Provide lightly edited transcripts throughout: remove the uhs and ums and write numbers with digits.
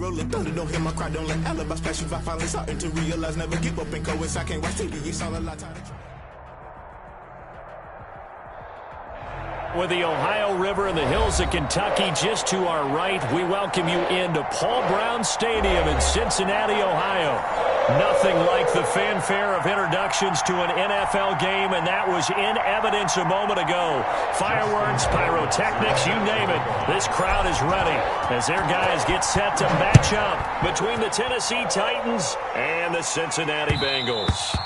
rolling thunder. Don't hear my cry, don't let alibis pass you. I finally starting to realize never give up and coincide. I can't watch TV, it's all a lot of time. With the Ohio River and the hills of Kentucky just to our right, we welcome you into Paul Brown Stadium in Cincinnati, Ohio. Nothing like the fanfare of introductions to an NFL game, and that was in evidence a moment ago. Fireworks, pyrotechnics, you name it. This crowd is ready as their guys get set to match up between the Tennessee Titans and the Cincinnati Bengals.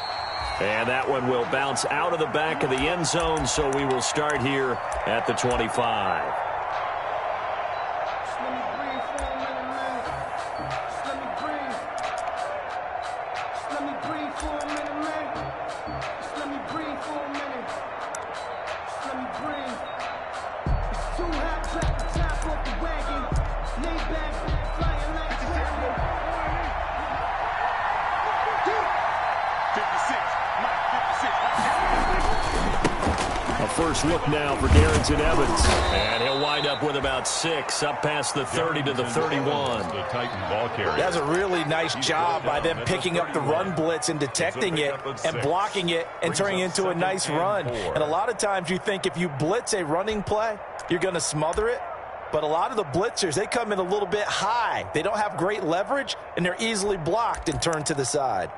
And that one will bounce out of the back of the end zone, so we will start here at the 25. First look now for Darrington Evans. And he'll wind up with about 6, up past the 30 to the 31. That's a really nice job by them picking up the run blitz and detecting it and blocking it and turning it into a nice run. And a lot of times you think if you blitz a running play, you're going to smother it. But a lot of the blitzers, they come in a little bit high. They don't have great leverage, and they're easily blocked and turned to the side.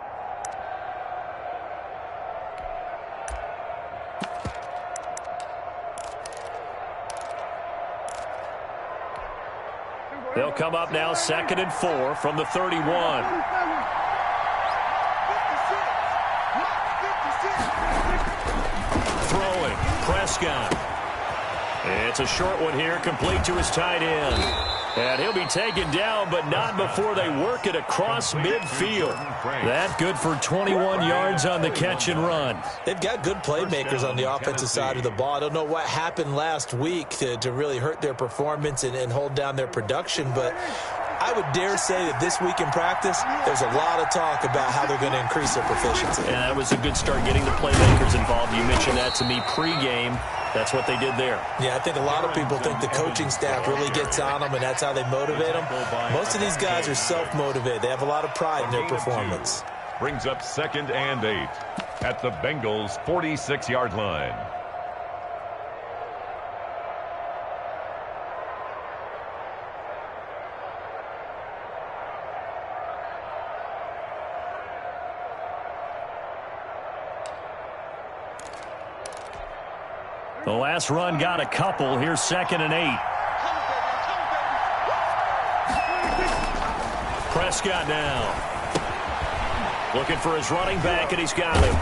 They'll come up now 2nd and 4 from the 31. Throwing, Prescott. It's a short one here, complete to his tight end. And he'll be taken down, but not before they work it across midfield. That good for 21 yards on the catch and run. They've got good playmakers on the offensive side of the ball. I don't know what happened last week to really hurt their performance and hold down their production, but I would dare say that this week in practice, there's a lot of talk about how they're going to increase their proficiency. And that was a good start getting the playmakers involved. You mentioned that to me pregame. That's what they did there. Yeah, I think a lot of people think the coaching staff really gets on them, and that's how they motivate them. Most of these guys are self-motivated. They have a lot of pride in their performance. Brings up 2nd and 8 at the Bengals' 46-yard line. The last run got a couple. Here's 2nd and 8. Prescott now. Looking for his running back, and he's got him.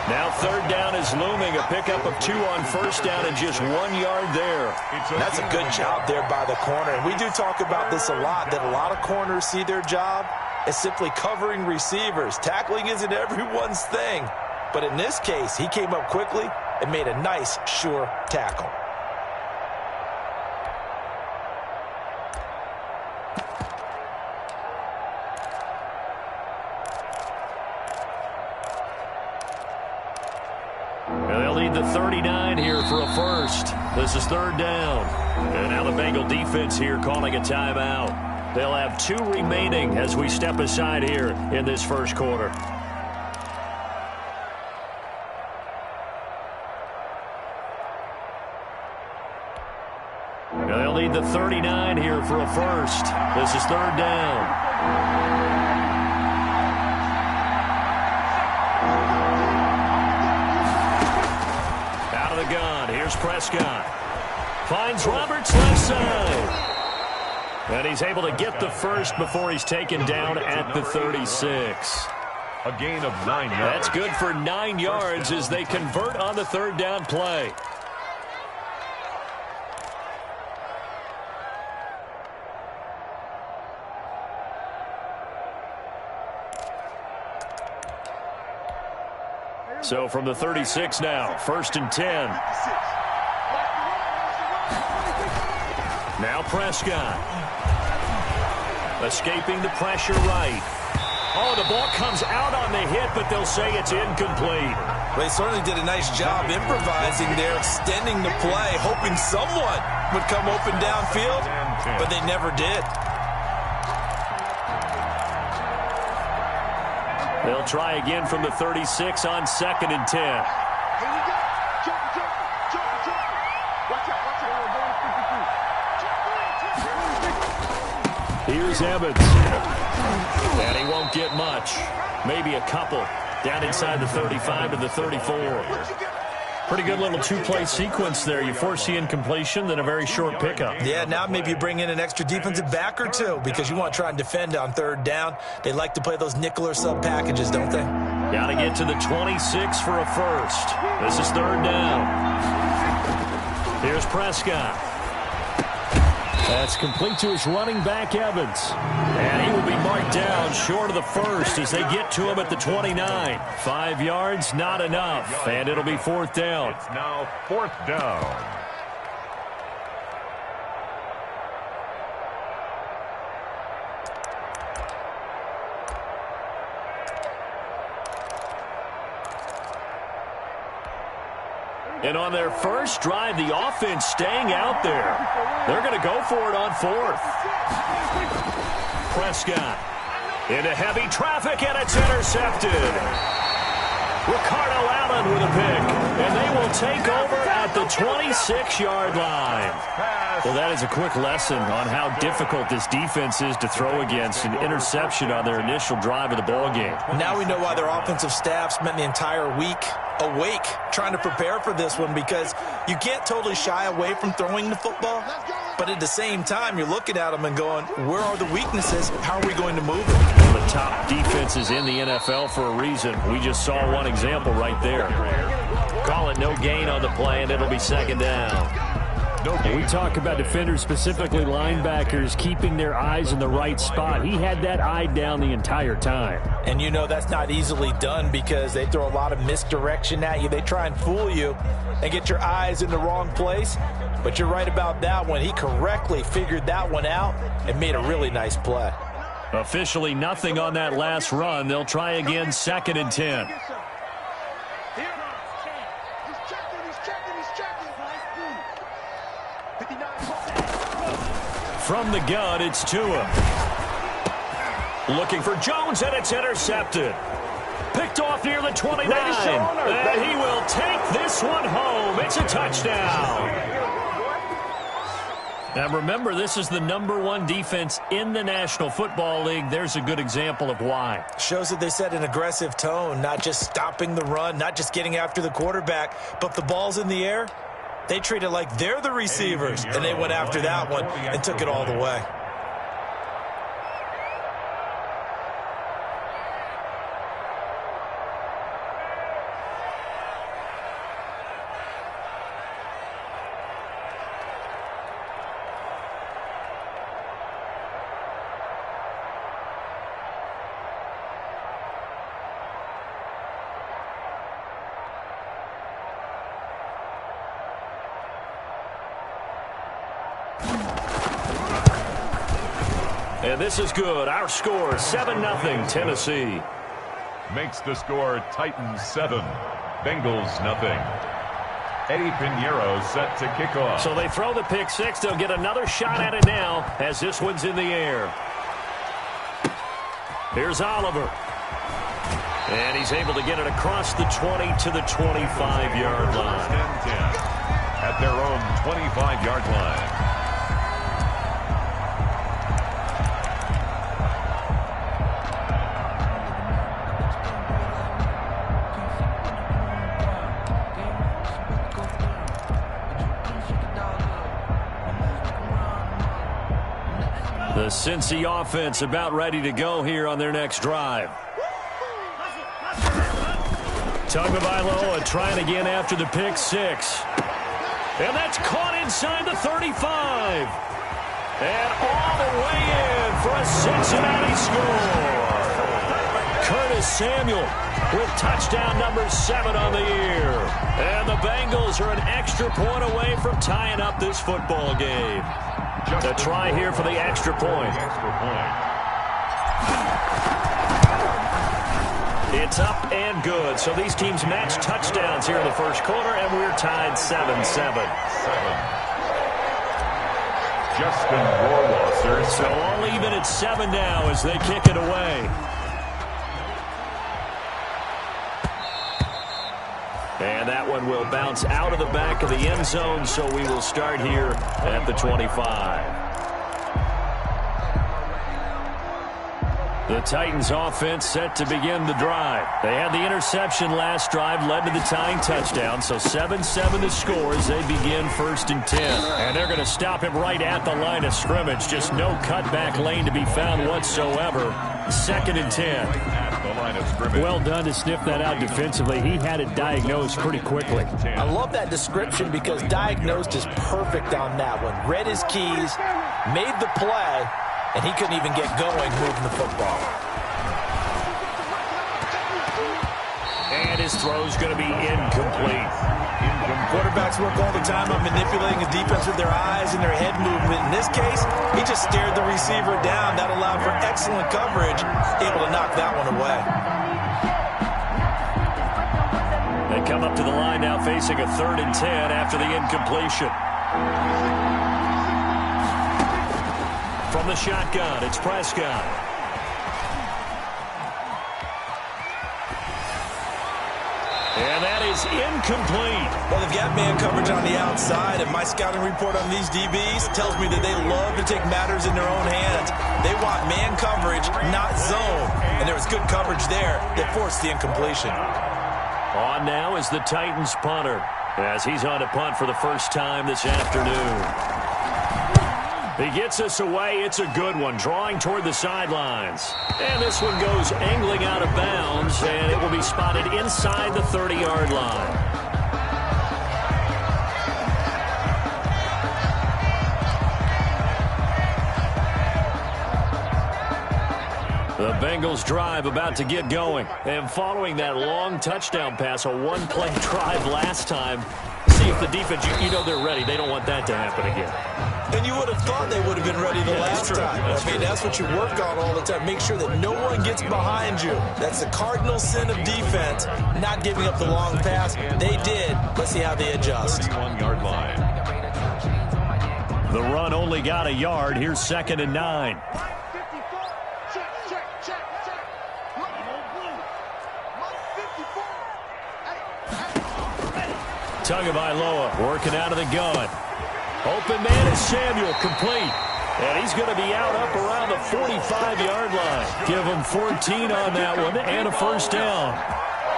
Now 3rd down is looming. A pickup of 2 on 1st down and just 1 yard there. That's a good job there by the corner. And we do talk about this a lot, that a lot of corners see their job as simply covering receivers. Tackling isn't everyone's thing. But in this case, he came up quickly and made a nice, sure tackle. They'll need the 39 here for a first. This is 3rd down. And now the Bengal defense here calling a timeout. They'll have 2 remaining as we step aside here in this first quarter. They'll need the 39 here for a first. This is 3rd down. Out of the gun. Here's Prescott. Finds Roberts left side. And he's able to get the first before he's taken down at the 36. A gain of 9 yards. That's good for 9 yards as they convert on the 3rd down play. So from the 36 now, 1st and 10. Now Prescott. Escaping the pressure right. Oh, the ball comes out on the hit, but they'll say it's incomplete. They certainly did a nice job improvising there, extending the play, hoping someone would come open downfield, but they never did. They'll try again from the 36 on 2nd and 10. Here's Evans. And he won't get much. Maybe a couple. Down inside the 35 to the 34. Pretty good little two-play sequence there. You force the incompletion, then a very short pickup. Yeah, now maybe you bring in an extra defensive back or two because you want to try and defend on 3rd down. They like to play those nickel or sub packages, don't they? Got to get to the 26 for a first. This is 3rd down. Here's Prescott. That's complete to his running back, Evans. And he will be marked down short of the first as they get to him at the 29. 5 yards, not enough. And it'll be 4th down. It's now 4th down. And on their first drive, the offense staying out there. They're going to go for it on 4th. Prescott into heavy traffic, and it's intercepted. Ricardo Allen with a pick, and they will take over at the 26-yard line. Well, that is a quick lesson on how difficult this defense is to throw against an interception on their initial drive of the ballgame. Now we know why their offensive staff spent the entire week awake trying to prepare for this one, because you can't totally shy away from throwing the football, but at the same time you're looking at them and going, where are the weaknesses? How are we going to move it? One of the top defenses in the NFL for a reason. We just saw one example right there. Call it no gain on the play, and it'll be 2nd down. We talk about defenders, specifically linebackers, keeping their eyes in the right spot. He had that eye down the entire time. And you know that's not easily done because they throw a lot of misdirection at you. They try and fool you and get your eyes in the wrong place. But you're right about that one. He correctly figured that one out and made a really nice play. Officially nothing on that last run. They'll try again 2nd and 10. From the gun, it's Tua. Looking for Jones, and it's intercepted. Picked off near the 29. And he will take this one home. It's a touchdown. Now remember, this is the #1 defense in the National Football League. There's a good example of why. Shows that they set an aggressive tone, not just stopping the run, not just getting after the quarterback, but the ball's in the air. They treat it like they're the receivers, and they went after that one and took it all the way. And this is good. Our score, 7-0 Tennessee. Makes the score Titans 7, Bengals nothing. Eddie Pinheiro set to kick off. So they throw the pick six. They'll get another shot at it now as this one's in the air. Here's Oliver. And he's able to get it across the 20 to the 25-yard line. At their own 25-yard line. The Cincy offense about ready to go here on their next drive. Tagovailoa trying again after the pick six. And that's caught inside the 35. And all the way in for a Cincinnati score. Curtis Samuel with touchdown number 7 on the year. And the Bengals are an extra point away from tying up this football game. A try here for the extra point. It's up and good. So these teams match touchdowns here in the first quarter, and we're tied 7-7. Justin Rohrwasser. So all even at 7 now as they kick it away. And that one will bounce out of the back of the end zone, so we will start here at the 25. The Titans offense set to begin the drive. They had the interception last drive, led to the tying touchdown. So 7-7 the score as they begin 1st and 10. And they're going to stop him right at the line of scrimmage. Just no cutback lane to be found whatsoever. 2nd and 10. At the line of scrimmage. Well done to sniff that out defensively. He had it diagnosed pretty quickly. I love that description because diagnosed is perfect on that one. Read his keys, made the play, and he couldn't even get going moving the football. And his throw's going to be incomplete. Quarterbacks work all the time on manipulating a defense with their eyes and their head movement. In this case, he just stared the receiver down. That allowed for excellent coverage, able to knock that one away. They come up to the line now facing a 3rd and 10 after the incompletion. From the shotgun, it's Prescott. And that is incomplete. Well, they've got man coverage on the outside, and my scouting report on these DBs tells me that they love to take matters in their own hands. They want man coverage, not zone. And there was good coverage there that forced the incompletion. On now is the Titans punter, as he's on to punt for the first time this afternoon. He gets us away. It's a good one, drawing toward the sidelines. And this one goes angling out of bounds, and it will be spotted inside the 30-yard line. The Bengals drive about to get going. And following that long touchdown pass, a one-play drive last time, see if the defense, you know they're ready. They don't want that to happen again. And you would have thought they would have been ready the last time. I mean, that's what you work on all the time. Make sure that no one gets behind you. That's the cardinal sin of defense, not giving up the long pass. They did. Let's see how they adjust. 31-yard line. The run only got a yard. Here's 2nd and 9. Tagovailoa working out of the gun. Open man is Samuel, complete. And he's going to be out up around the 45-yard line. Give him 14 on that one and a first down.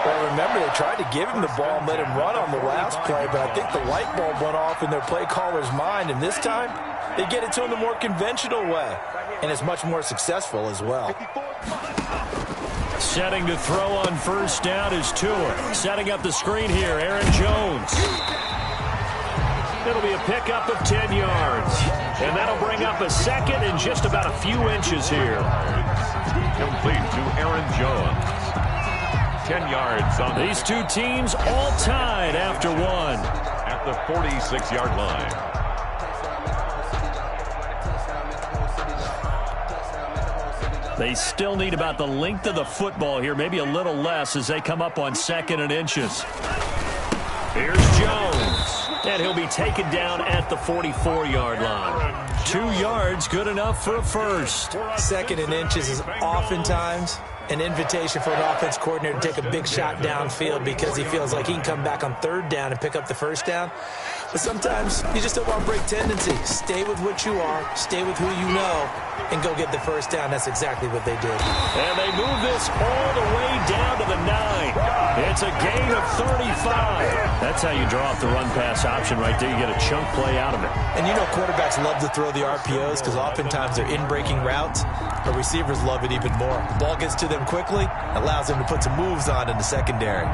Well, remember, they tried to give him the ball and let him run on the last play, but I think the light bulb went off in their play caller's mind, and this time they get it to him the more conventional way, and it's much more successful as well. Setting to throw on first down is Tua. Setting up the screen here, Aaron Jones. It'll be a pickup of 10 yards. And that'll bring up a second and just about a few inches here. Complete to Aaron Jones. 10 yards on these two teams all tied after one. At the 46-yard line. They still need about the length of the football here, maybe a little less as they come up on 2nd and inches. Here's Jones. And he'll be taken down at the 44-yard line. 2 yards, good enough for a first. 2nd and inches is oftentimes an invitation for an offense coordinator to take a big shot downfield because he feels like he can come back on 3rd down and pick up the first down. But sometimes you just don't want to break tendency. Stay with what you are, stay with who you know, and go get the first down. That's exactly what they did. And they move this all the way down to the 9. It's a gain of 35. That's how you draw up the run-pass option right there. You get a chunk play out of it. And you know quarterbacks love to throw the RPOs because oftentimes they're in-breaking routes, but receivers love it even more. The ball gets to them quickly, allows them to put some moves on in the secondary.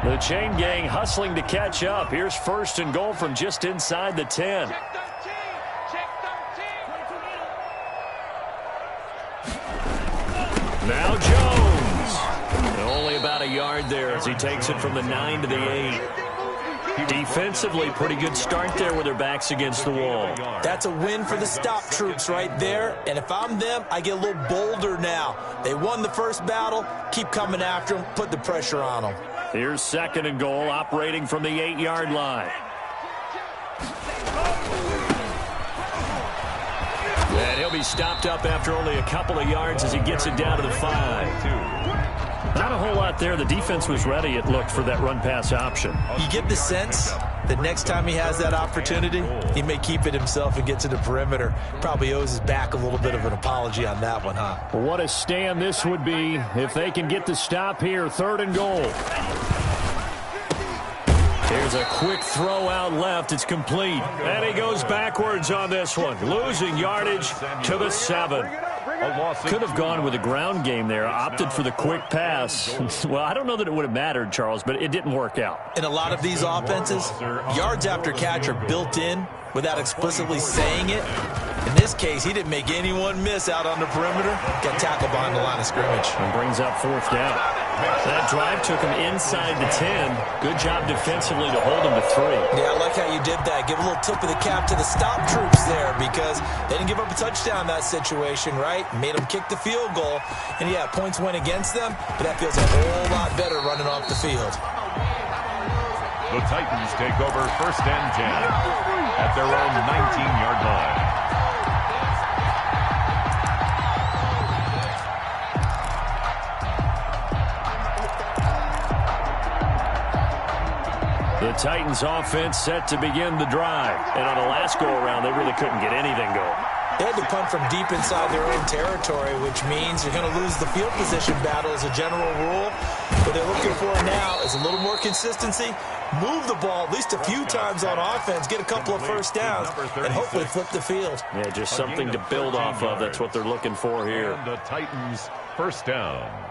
The chain gang hustling to catch up. Here's 1st and goal from just inside the 10. Now Jones. Only about a yard there as he takes it from the 9 to the 8. Defensively, pretty good start there with their backs against the wall. That's a win for the stop troops right there. And if I'm them, I get a little bolder now. They won the first battle. Keep coming after them. Put the pressure on them. Here's 2nd and goal, operating from the 8-yard line. And he'll be stopped up after only a couple of yards as he gets it down to the 5. Not a whole lot there. The defense was ready, it looked, for that run-pass option. You get the sense that next time he has that opportunity, he may keep it himself and get to the perimeter. Probably owes his back a little bit of an apology on that one, huh? Well, what a stand this would be if they can get the stop here. 3rd and goal. Here's a quick throw out left. It's complete. And he goes backwards on this one, losing yardage to the 7. Could have gone with a ground game there, opted for the quick pass. Well, I don't know that it would have mattered, Charles, but it didn't work out. In a lot of these offenses, yards after catch are built in without explicitly saying it. In this case, he didn't make anyone miss out on the perimeter. Got tackled behind the line of scrimmage. And brings up 4th down. That drive took him inside the 10. Good job defensively to hold him to 3. Yeah, I like how you did that. Give a little tip of the cap to the stop troops there because they didn't give up a touchdown in that situation, right? Made them kick the field goal. And, yeah, points went against them, but that feels a whole lot better running off the field. The Titans take over 1st and 10 at their own 19-yard line. The Titans offense set to begin the drive. And on the last go-around, they really couldn't get anything going. They had to punt from deep inside their own territory, which means you're going to lose the field position battle as a general rule. What they're looking for now is a little more consistency, move the ball at least a few times on offense, get a couple of first downs, and hopefully flip the field. Yeah, just something to build off of. That's what they're looking for here. And the Titans' 1st down.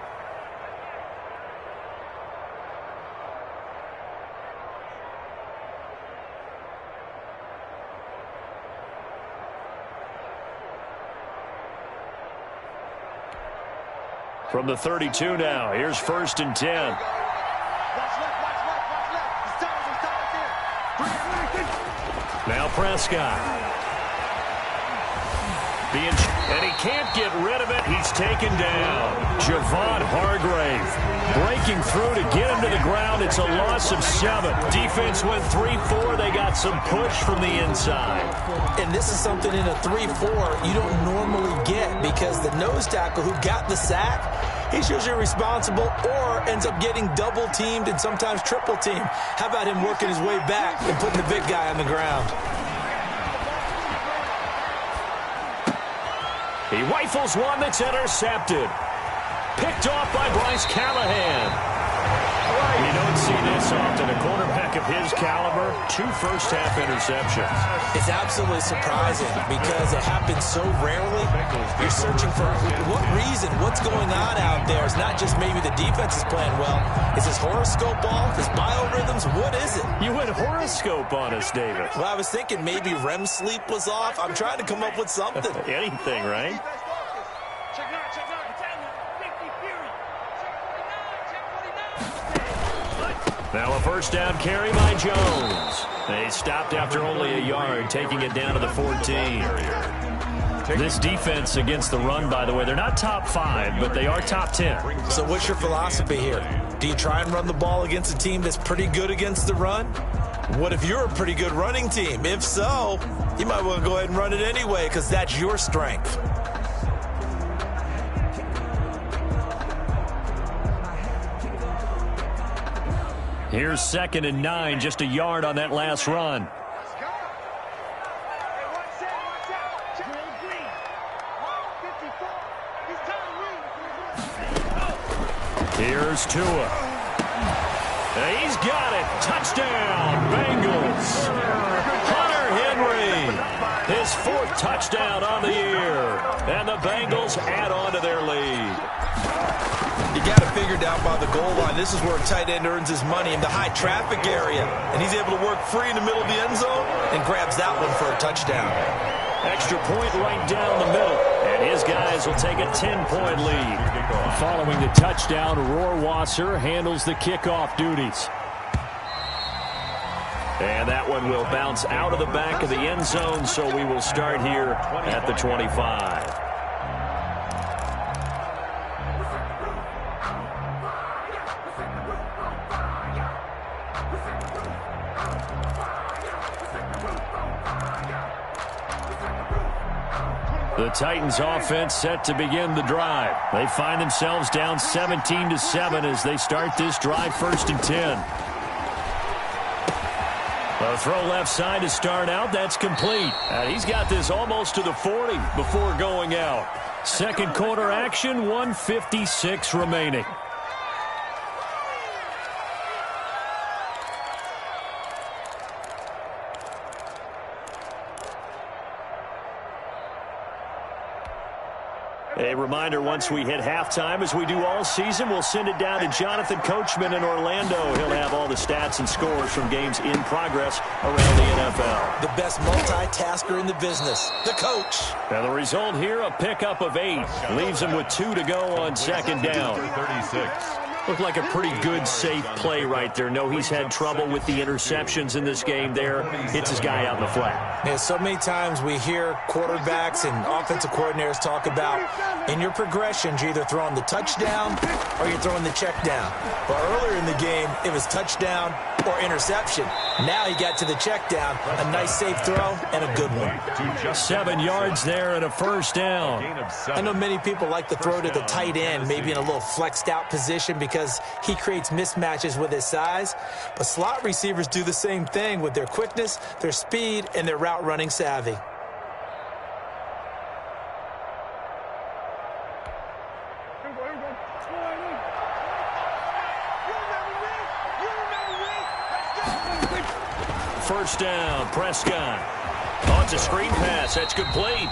From the 32 now, here's 1st and 10. Now Prescott. And he can't get rid of it. He's taken down. Javon Hargrave breaking through to get him to the ground. It's a loss of 7. Defense went 3-4. They got some push from the inside. And this is something in a 3-4 you don't normally get because the nose tackle who got the sack, he's usually responsible or ends up getting double-teamed and sometimes triple-teamed. How about him working his way back and putting the big guy on the ground? He rifles one that's intercepted. Picked off by Bryce Callahan. You don't see this often. A quarterback of his caliber, 2 first-half interceptions. It's absolutely surprising because it happens so rarely. You're searching for what reason, what's going on out there. It's not just maybe the defense is playing well. Is his horoscope off? His biorhythms? What is it? You went horoscope on us, David. Well, I was thinking maybe REM sleep was off. I'm trying to come up with something. Anything, right? Now a first down carry by Jones. They stopped after only a yard, taking it down to the 14. This defense against the run, by the way, they're not top 5, but they are top 10. So what's your philosophy here? Do you try and run the ball against a team that's pretty good against the run? What if you're a pretty good running team? If so, you might want to go ahead and run it anyway because that's your strength. Here's 2nd and 9, just a yard on that last run. Here's Tua. He's got it. Touchdown, Bengals. Hunter Henry, his 4th touchdown on the year. And the Bengals add on to their lead. You got to figure down by the goal line. This is where a tight end earns his money in the high traffic area. And he's able to work free in the middle of the end zone and grabs that one for a touchdown. Extra point right down the middle. And his guys will take a 10-point lead. Following the touchdown, Rohrwasser handles the kickoff duties. And that one will bounce out of the back of the end zone, so we will start here at the 25. The Titans offense set to begin the drive. They find themselves down 17-7 as they start this drive, 1st and 10. A throw left side to start out. That's complete. And he's got this almost to the 40 before going out. Second quarter action, 1:56 remaining. A reminder, once we hit halftime, as we do all season, we'll send it down to Jonathan Coachman in Orlando. He'll have all the stats and scores from games in progress around the NFL. The best multitasker in the business, the coach. Now the result here, a pickup of 8. Leaves him with 2 to go on second down. 36. Looked like a pretty good, safe play right there. No, he's had trouble with the interceptions in this game there. Hits his guy out in the flat. Yeah, so many times we hear quarterbacks and offensive coordinators talk about in your progressions, you're either throwing the touchdown or you're throwing the check down. But earlier in the game, it was touchdown or interception. Now he got to the check down, a nice safe throw and a good one. 7 yards there and a first down. I know many people like to throw to the tight end, maybe in a little flexed out position because he creates mismatches with his size. But slot receivers do the same thing with their quickness, their speed, and their route running savvy. First down, Prescott. Oh, it's a screen pass. That's complete.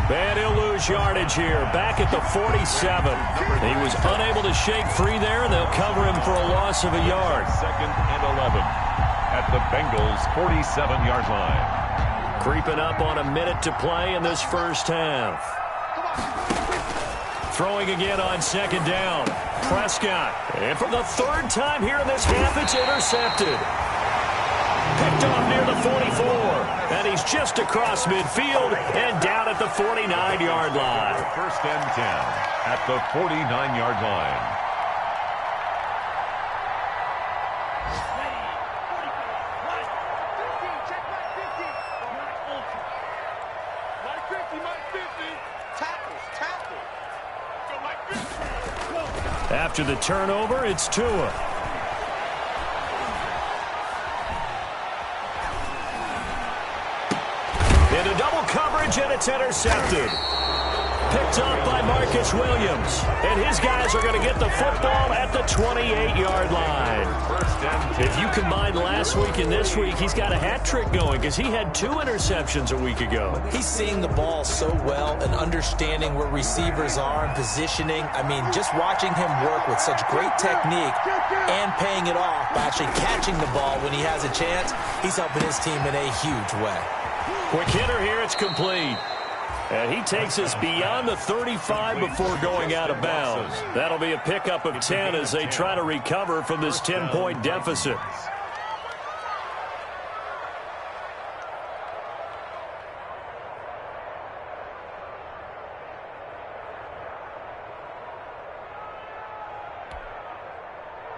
And he'll lose yardage here. Back at the 47. He was unable to shake free there, and they'll cover him for a loss of a yard. 2nd and 11 at the Bengals' 47-yard line. Creeping up on a minute to play in this first half. Throwing again on second down. Prescott. And for the 3rd time here in this half, it's intercepted. Picked off near the 44. And he's just across midfield and down at the 49-yard line. 1st and 10 at the 49-yard line. After the turnover, it's Tua. Into double coverage, and it's intercepted. Picked up by Marcus Williams. And his guys are going to get the football at the 28-yard line. If you combine last week and this week, he's got a hat trick going because he had 2 interceptions a week ago. He's seeing the ball so well and understanding where receivers are and positioning. I mean, just watching him work with such great technique and paying it off by actually catching the ball when he has a chance, he's helping his team in a huge way. Quick hitter here, it's complete. And he takes us beyond the 35 before going out of bounds. That'll be a pickup of 10 as they try to recover from this 10-point deficit.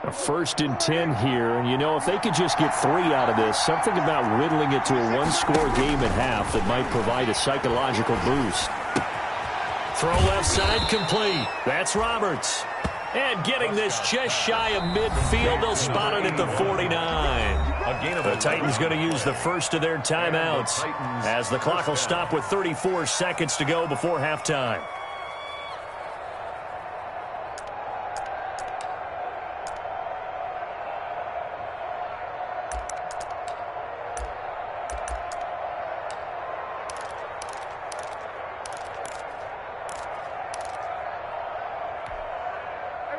A 1st and 10 here, and you know, if they could just get 3 out of this, something about whittling it to a 1-score game at half that might provide a psychological boost. Throw left side complete. That's Roberts. And getting this just shy of midfield, they'll spot it at the 49. The Titans going to use the first of their timeouts as the clock will stop with 34 seconds to go before halftime.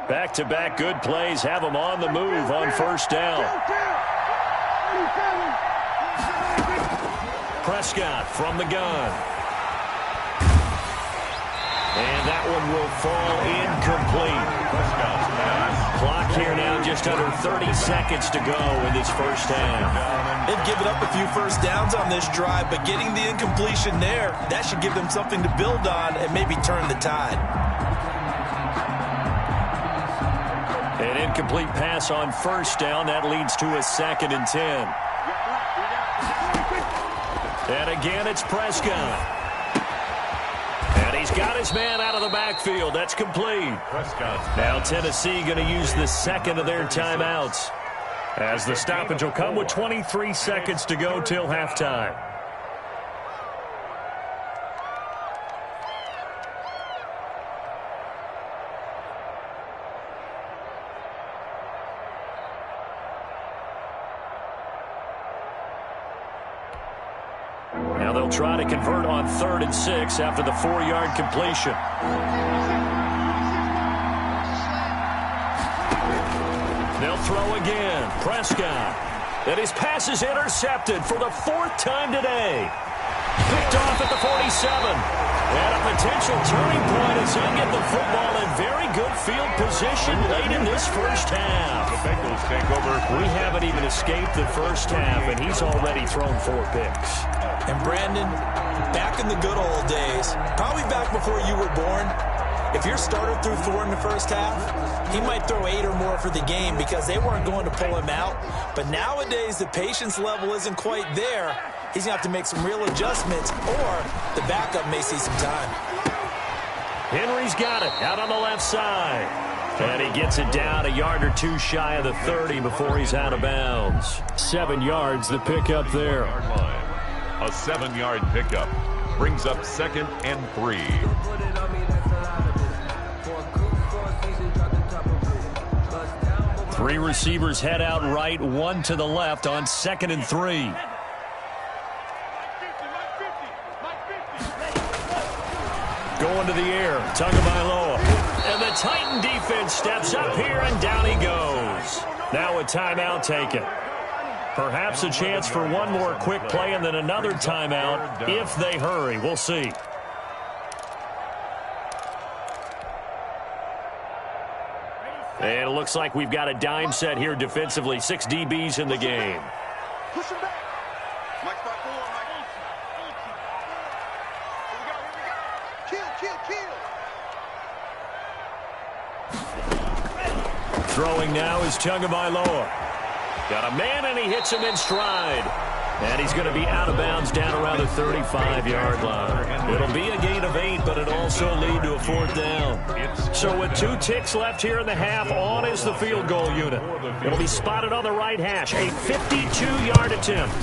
Back-to-back good plays have them on the move on first down. Prescott from the gun. And that one will fall incomplete. Prescott's pass Clock here now, just under 30 seconds to go in this first half. They've given up a few first downs on this drive, but getting the incompletion there, that should give them something to build on and maybe turn the tide. An incomplete pass on first down. That leads to a 2nd and 10. And again, it's Prescott. And he's got his man out of the backfield. That's complete. Now Tennessee going to use the second of their timeouts, as the stoppage will come with 23 seconds to go till halftime. Now they'll try to convert on 3rd and 6 after the 4-yard completion. They'll throw again. Prescott. And his pass is intercepted for the 4th time today. Picked off at the 47. And a potential turning point as they get the football in very good field position late in this first half. The Bengals take over. We haven't even escaped the first half, and he's already thrown 4 picks. And Brandon, back in the good old days, probably back before you were born, if your starter threw 4 in the first half, he might throw 8 or more for the game because they weren't going to pull him out. But nowadays, the patience level isn't quite there. He's going to have to make some real adjustments, or the backup may see some time. Henry's got it out on the left side. And he gets it down a yard or 2 shy of the 30 before he's out of bounds. 7 yards, the pickup there. A 7-yard pickup brings up 2nd and 3. Three receivers head out right, 1 to the left on 2nd and 3. Going to the air, Tagovailoa. And the Titan defense steps up here, and down he goes. Now a timeout taken. Perhaps a chance for one more quick play and then another timeout if they hurry. We'll see. And it looks like we've got a dime set here defensively. 6 DBs in the game. Push him back. Mike 5-4, Mike. Here we go. Kill. Throwing now is Tagovailoa. Got a man, and he hits him in stride. And he's going to be out of bounds down around the 35-yard line. It'll be a gain of 8, but it'll also lead to a 4th down. So with 2 ticks left here in the half, on is the field goal unit. It'll be spotted on the right hash. A 52-yard attempt.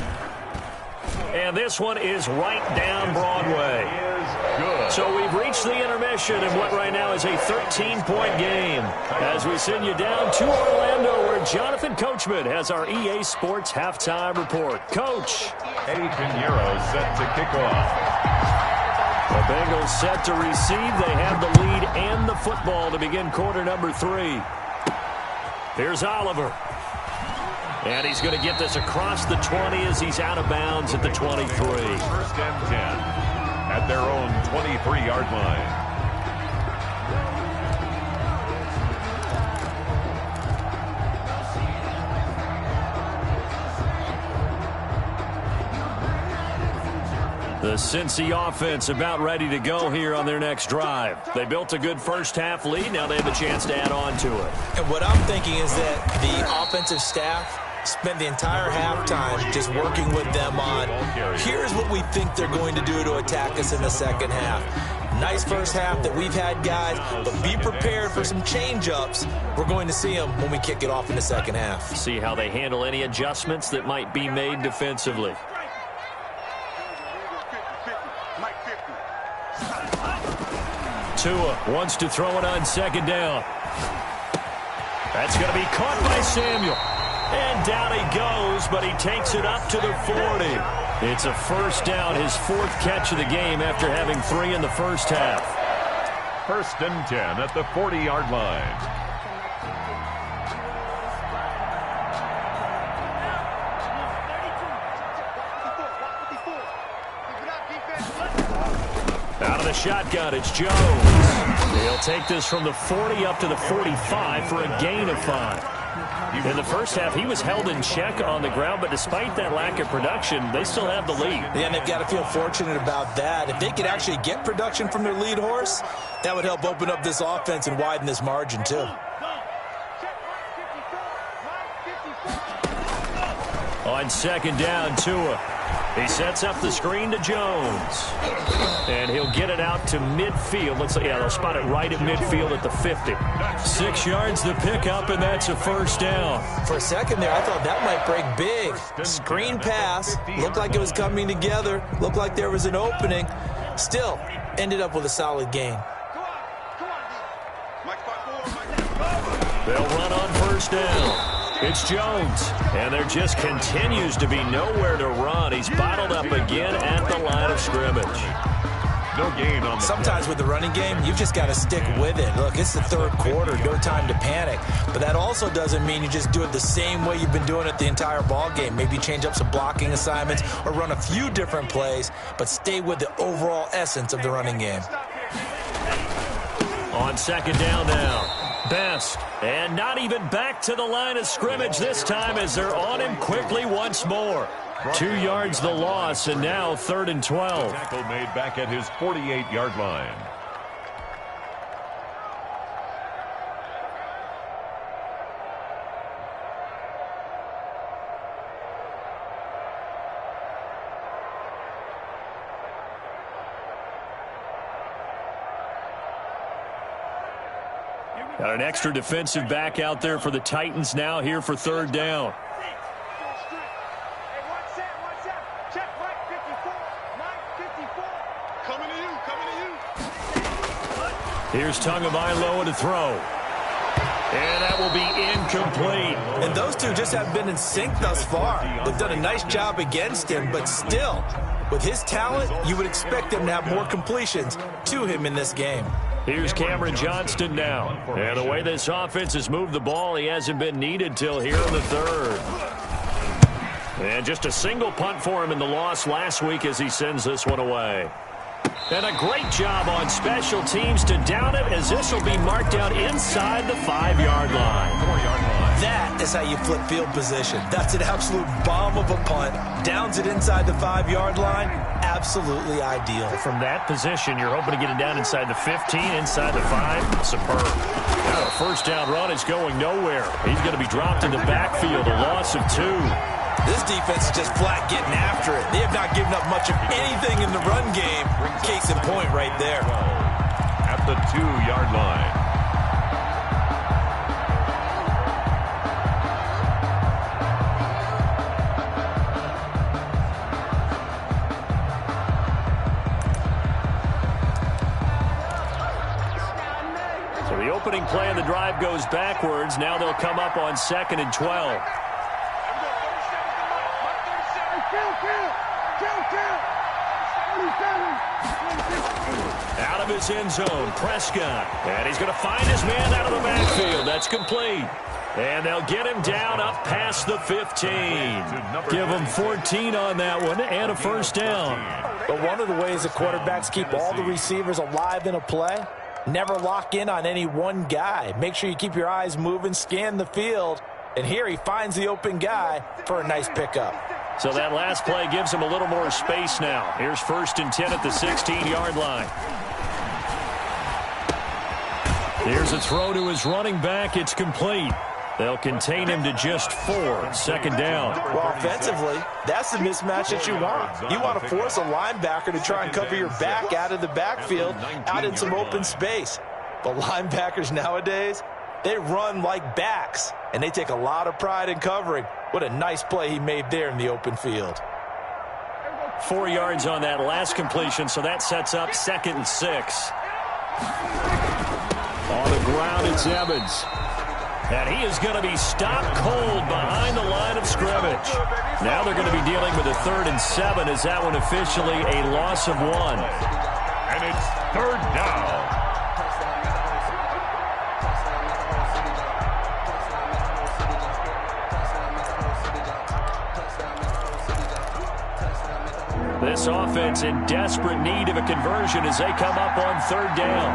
And this one is right down Broadway. So we've reached the intermission in what right now is a 13-point game, as we send you down to Orlando, where Jonathan Coachman has our EA Sports halftime report. Coach. Eddie Pinheiro set to kick off. The Bengals set to receive. They have the lead and the football to begin quarter number 3. Here's Oliver. And he's going to get this across the 20 as he's out of bounds at the 23. 1st and 10 at their own 23-yard line. The Cincy offense about ready to go here on their next drive. They built a good first-half lead. Now they have a chance to add on to it. And what I'm thinking is that the offensive staff spent the entire halftime just working with them on, here's what we think they're going to do to attack us in the second half. Nice first half that we've had, guys, but be prepared for some change-ups. We're going to see them when we kick it off in the second half. See how they handle any adjustments that might be made defensively. Tua wants to throw it on 2nd down. That's going to be caught by Samuel. And down he goes, but he takes it up to the 40. It's a 1st down, his 4th catch of the game after having 3 in the first half. 1st and 10 at the 40-yard line. Out of the shotgun, it's Jones. He'll take this from the 40 up to the 45 for a gain of 5. In the first half, he was held in check on the ground, but despite that lack of production, they still have the lead. Yeah, and they've got to feel fortunate about that. If they could actually get production from their lead horse, that would help open up this offense and widen this margin, too. On second down, Tua. He sets up the screen to Jones. And he'll get it out to midfield. Looks like, yeah, they'll spot it right at midfield at the 50. 6 yards the pickup, and that's a first down. For a second there, I thought that might break big. Screen pass. Looked like it was coming together. Looked like there was an opening. Still, ended up with a solid gain. They'll run on first down. It's Jones, and there just continues to be nowhere to run. He's bottled up again at the line of scrimmage. No gain on the Sometimes with the running game, you've just got to stick with it. Look, it's the third quarter, no time to panic. But that also doesn't mean you just do it the same way you've been doing it the entire ball game. Maybe change up some blocking assignments or run a few different plays, but stay with the overall essence of the running game. On second down now. Best, and not even back to the line of scrimmage this time as they're on him quickly once more. 2 yards the loss, and now 3rd and 12. Tackle made back at his 48-yard line. Got an extra defensive back out there for the Titans now here for 3rd down. Here's Tagovailoa to throw. And that will be incomplete. And those two just haven't been in sync thus far. They've done a nice job against him, but still, with his talent, you would expect them to have more completions to him in this game. Here's Cameron Johnston now. And the way this offense has moved the ball, he hasn't been needed till here in the 3rd. And just a single punt for him in the loss last week as he sends this one away. And a great job on special teams to down it as this will be marked down inside the 5-yard line. 4-yard line. That is how you flip field position. That's an absolute bomb of a punt. Downs it inside the 5-yard line. Absolutely ideal. From that position, you're hoping to get it down inside the 15, inside the 5. Superb. Now a first down run is going nowhere. He's going to be dropped in the backfield, a loss of 2. This defense is just flat getting after it. They have not given up much of anything in the run game. Case in point right there. At the 2-yard line. So the opening play of the drive goes backwards. Now they'll come up on 2nd and 12. Out of his end zone, Prescott. And he's going to find his man out of the backfield. That's complete. And they'll get him down up past the 15. Give him 14 on that one and a first down. But one of the ways the quarterbacks keep all the receivers alive in a play, never lock in on any one guy. Make sure you keep your eyes moving, scan the field. And here he finds the open guy for a nice pickup. So that last play gives him a little more space now. Here's 1st and 10 at the 16-yard line. Here's a throw to his running back. It's complete. They'll contain him to just 4. 2nd down. Well, offensively, that's the mismatch that you want. You want to force a linebacker to try and cover your back out of the backfield, out in some open space. But linebackers nowadays, they run like backs, and they take a lot of pride in covering. What a nice play he made there in the open field. 4 yards on that last completion, so that sets up 2nd and 6. On the ground, it's Evans. And he is going to be stopped cold behind the line of scrimmage. Now they're going to be dealing with a 3rd and 7 as that one officially a loss of 1. And it's 3rd down. The This offense in desperate need of a conversion as they come up on third down.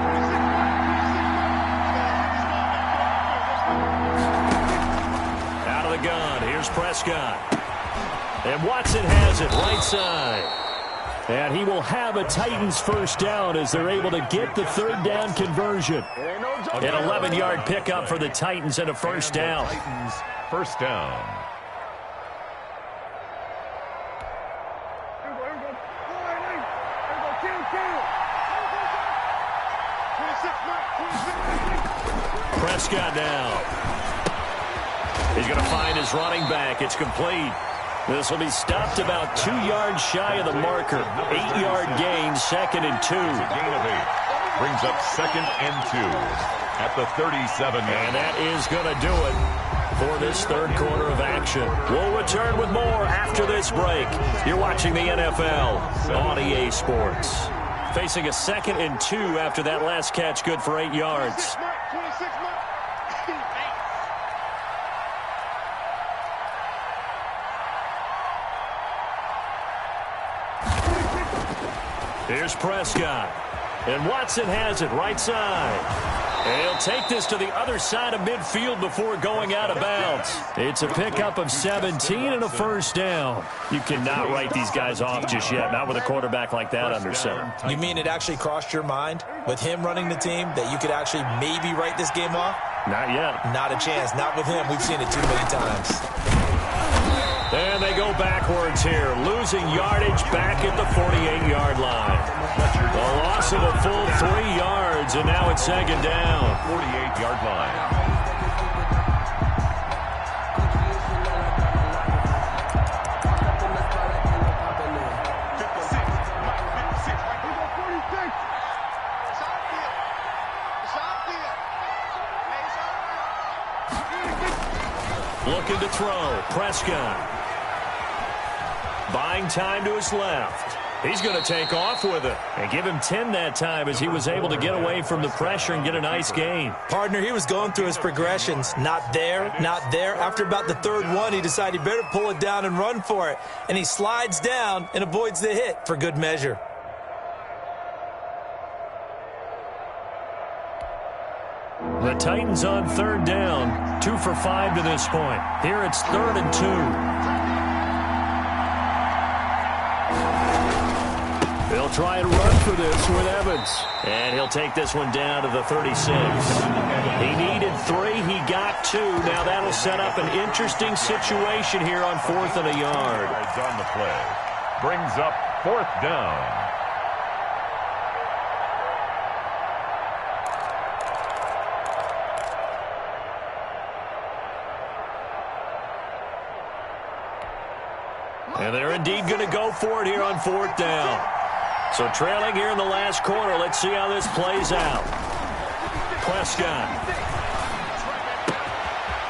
Out of the gun, here's Prescott. And Watson has it right side. And he will have a Titans first down as they're able to get the third down conversion. An 11-yard pickup for the Titans and a first down. Titans first down. Prescott now. He's going to find his running back. It's complete. This will be stopped about 2 yards shy of the marker. 8-yard gain, 2nd and 2. It's a gain of 8. Brings up 2nd and 2 at the 37. And that is going to do it for this third quarter of action. We'll return with more after this break. You're watching the NFL on EA Sports. Facing a 2nd and 2 after that last catch, good for 8 yards. Here's Prescott. And Watson has it right side. And he'll take this to the other side of midfield before going out of bounds. It's a pickup of 17 and a first down. You cannot write these guys off just yet, not with a quarterback like that under center. You mean it actually crossed your mind with him running the team that you could actually maybe write this game off? Not yet. Not a chance. Not with him. We've seen it too many times. And they go backwards here, losing yardage back at the 48-yard line. A loss of a full 3 yards, and now it's 2nd down. 48-yard line. Looking to throw, Prescott. Buying time to his left. He's going to take off with it and give him 10 that time as he was able to get away from the pressure and get a nice gain. Partner, he was going through his progressions. Not there, not there. After about the third one, he decided he better pull it down and run for it. And he slides down and avoids the hit for good measure. The Titans on third down, 2 for 5 to this point. Here it's 3rd and 2. They'll try and run for this with Evans. And he'll take this one down to the 36. He needed 3. He got 2. Now that'll set up an interesting situation here on 4th and a yard. On the play. Brings up 4th down. And they're indeed going to go for it here on 4th down. So trailing here in the last quarter. Let's see how this plays out. Prescott.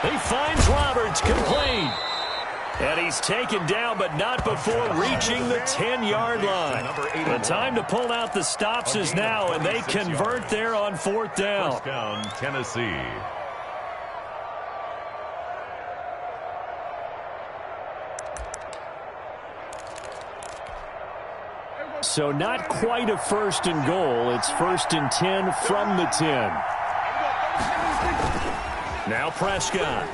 He finds Roberts, complete. And he's taken down, but not before reaching the 10-yard line. The time to pull out the stops is now, and they convert there on 4th down. First down, Tennessee. So not quite a 1st and goal. It's 1st and 10 from the 10. Now Prescott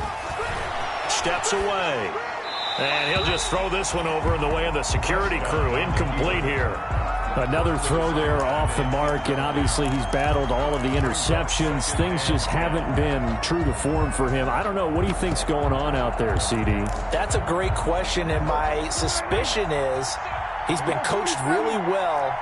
steps away. And he'll just throw this one over in the way of the security crew. Incomplete here. Another throw there off the mark, and obviously he's battled all of the interceptions. Things just haven't been true to form for him. I don't know. What do you think's going on out there, CD? That's a great question, and my suspicion is he's been coached really well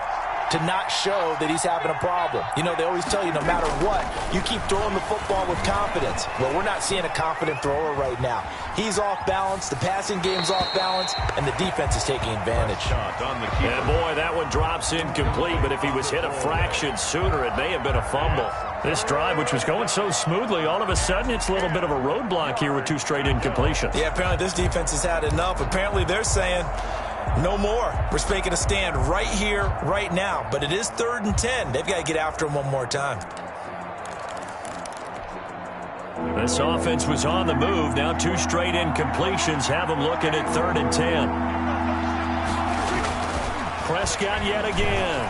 to not show that he's having a problem. You know, they always tell you no matter what, you keep throwing the football with confidence. Well, we're not seeing a confident thrower right now. He's off balance, the passing game's off balance, and the defense is taking advantage. And boy, that one drops incomplete, but if he was hit a fraction sooner, it may have been a fumble. This drive, which was going so smoothly, all of a sudden it's a little bit of a roadblock here with 2 straight incompletions. Yeah, apparently this defense has had enough. Apparently they're saying, no more. We're making a stand right here, right now. But it is 3rd and 10. They've got to get after him one more time. This offense was on the move. Now 2 straight incompletions have them looking at 3rd and 10. Prescott yet again.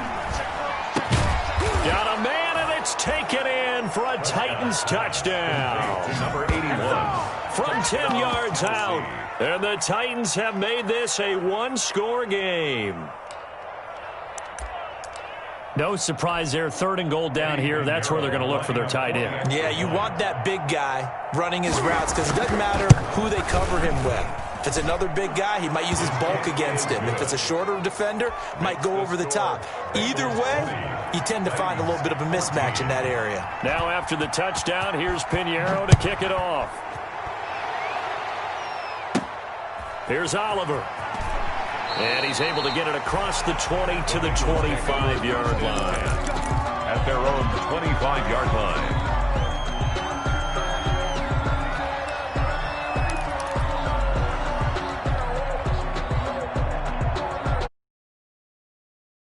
Got a man, and it's taken in for a Titans touchdown. Number 81. From 10 yards out. And the Titans have made this a one-score game. No surprise there. 3rd and goal down here. That's where they're going to look for their tight end. Yeah, you want that big guy running his routes because it doesn't matter who they cover him with. If it's another big guy, he might use his bulk against him. If it's a shorter defender, might go over the top. Either way, you tend to find a little bit of a mismatch in that area. Now after the touchdown, here's Pinheiro to kick it off. Here's Oliver. And he's able to get it across the 20 to the 25-yard line. At their own 25-yard line.